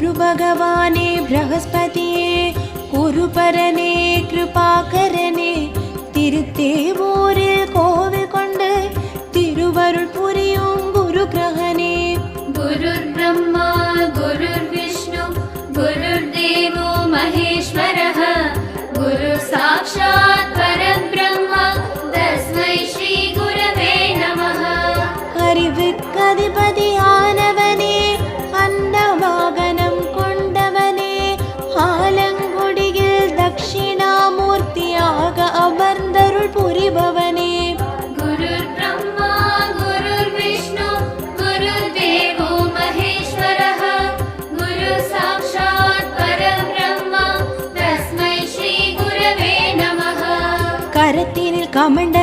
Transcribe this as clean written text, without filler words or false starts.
குரு பகவானே பிரகஸ்பதியே குருபரனே கிருபாகரனே திருத்தேவூரில் கோவில் கொண்டு திருவருள் புரியும் குரு கிரகனே குருர் பிரம்மா குருர் விஷ்ணு குருர் தேவோ மகேஸ்வரः குரு சாக்ஷாத் பரபிரம்ம தஸ்மை ஸ்ரீ குரவே நமः. அறிவுக்கதிபதியானவனே அன்னவாகனம் கொண்டவனே ஆலங்குடியில் தட்சிணாமூர்த்தியாக அமர்ந்தருள் புரிபவனே குருர் பிரம்மா குருர் விஷ்ணு குருர் தேவோ மகேஸ்வரः குரு சாக்ஷாத் பரபிரம்ம தஸ்மை ஸ்ரீ குரவே நமः. கரத்தினில் கமண்ட